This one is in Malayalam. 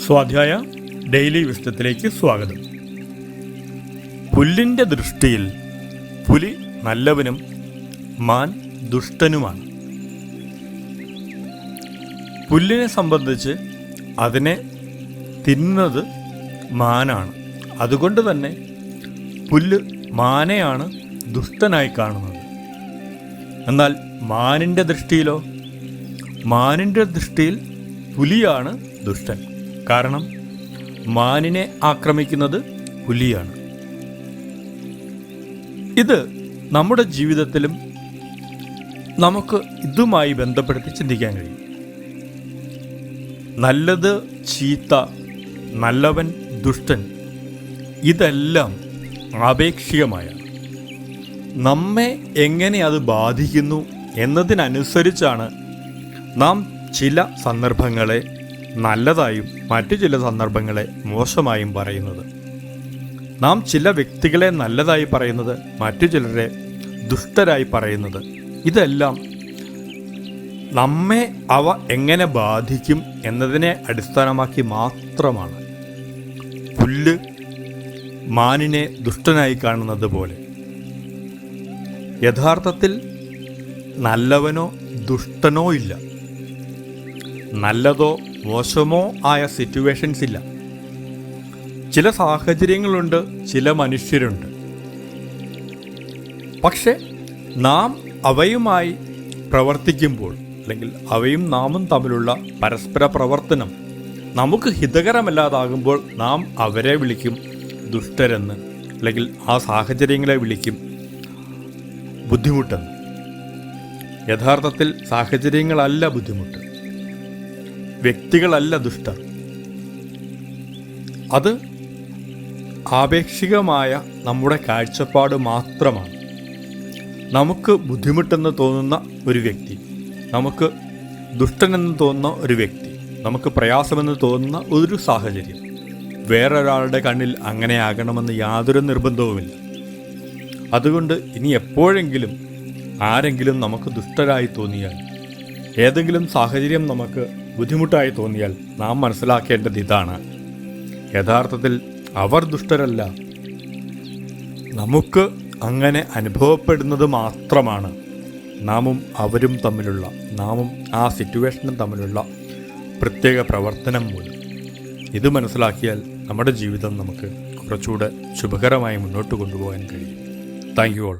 സ്വാധ്യായ ഡെയിലി വിസ്ഡത്തിലേക്ക് സ്വാഗതം. പുല്ലിൻ്റെ ദൃഷ്ടിയിൽ പുലി നല്ലവനും മാൻ ദുഷ്ടനുമാണ്. പുല്ലിനെ സംബന്ധിച്ച് അതിനെ തിന്നുന്നത് മാനാണ്. അതുകൊണ്ട് തന്നെ പുല്ല് മാനെയാണ് ദുഷ്ടനായി കാണുന്നത്. എന്നാൽ മാനിൻ്റെ ദൃഷ്ടിയിലോ, മാനിൻ്റെ ദൃഷ്ടിയിൽ പുലിയാണ് ദുഷ്ടൻ. കാരണം മാനിനെ ആക്രമിക്കുന്നത് പുലിയാണ്. ഇത് നമ്മുടെ ജീവിതത്തിലും നമുക്ക് ഇതുമായി ബന്ധപ്പെടുത്തി ചിന്തിക്കാൻ കഴിയും. നല്ലത് ചീത്ത, നല്ലവൻ ദുഷ്ടൻ, ഇതെല്ലാം ആപേക്ഷികമായ നമ്മെ എങ്ങനെ അത് ബാധിക്കുന്നു എന്നതിനനുസരിച്ചാണ് നാം ചില സന്ദർഭങ്ങളെ നല്ലതായും മറ്റു ചില സന്ദർഭങ്ങളെ മോശമായും പറയുന്നത്. നാം ചില വ്യക്തികളെ നല്ലതായി പറയുന്നത്, മറ്റു ചിലരെ ദുഷ്ടരായി പറയുന്നത്, ഇതെല്ലാം നമ്മെ അവ എങ്ങനെ ബാധിക്കും എന്നതിനെ അടിസ്ഥാനമാക്കി മാത്രമാണ്. പുല്ല് മാനിനെ ദുഷ്ടനായി കാണുന്നത് പോലെ യഥാർത്ഥത്തിൽ നല്ലവനോ ദുഷ്ടനോ ഇല്ല. നല്ലതോ മോശമോ ആയ സിറ്റുവേഷൻസ് ഇല്ല. ചില സാഹചര്യങ്ങളുണ്ട്, ചില മനുഷ്യരുണ്ട്. പക്ഷെ നാം അവയുമായി പ്രവർത്തിക്കുമ്പോൾ, അല്ലെങ്കിൽ അവയും നാമും തമ്മിലുള്ള പരസ്പര പ്രവർത്തനം നമുക്ക് ഹിതകരമല്ലാതാകുമ്പോൾ നാം അവരെ വിളിക്കും ദുഷ്ടരെന്ന്, അല്ലെങ്കിൽ ആ സാഹചര്യങ്ങളെ വിളിക്കും ബുദ്ധിമുട്ടെന്ന്. യഥാർത്ഥത്തിൽ സാഹചര്യങ്ങളല്ല ബുദ്ധിമുട്ട്, വ്യക്തികളല്ല ദുഷ്ടർ. അത് ആപേക്ഷികമായ നമ്മുടെ കാഴ്ചപ്പാട് മാത്രമാണ്. നമുക്ക് ബുദ്ധിമുട്ടെന്ന് തോന്നുന്ന ഒരു വ്യക്തി, നമുക്ക് ദുഷ്ടനെന്ന് തോന്നുന്ന ഒരു വ്യക്തി, നമുക്ക് പ്രയാസമെന്ന് തോന്നുന്ന ഒരു സാഹചര്യം വേറൊരാളുടെ കണ്ണിൽ അങ്ങനെ ആകണമെന്ന് യാതൊരു നിർബന്ധവുമില്ല. അതുകൊണ്ട് ഇനി എപ്പോഴെങ്കിലും ആരെങ്കിലും നമുക്ക് ദുഷ്ടരായി തോന്നിയാൽ, ഏതെങ്കിലും സാഹചര്യം നമുക്ക് ബുദ്ധിമുട്ടായി തോന്നിയാൽ നാം മനസ്സിലാക്കേണ്ടത് ഇതാണ്: യഥാർത്ഥത്തിൽ അവർ ദുഷ്ടരല്ല, നമുക്ക് അങ്ങനെ അനുഭവപ്പെടുന്നത് മാത്രമാണ് നാമും അവരും തമ്മിലുള്ള, നാമും ആ സിറ്റുവേഷനും തമ്മിലുള്ള പ്രത്യേക പ്രവർത്തനം മൂലം. ഇത് മനസ്സിലാക്കിയാൽ നമ്മുടെ ജീവിതം നമുക്ക് കുറച്ചുകൂടെ ശുഭകരമായി മുന്നോട്ട് കൊണ്ടുപോകാൻ കഴിയും. Thank you all.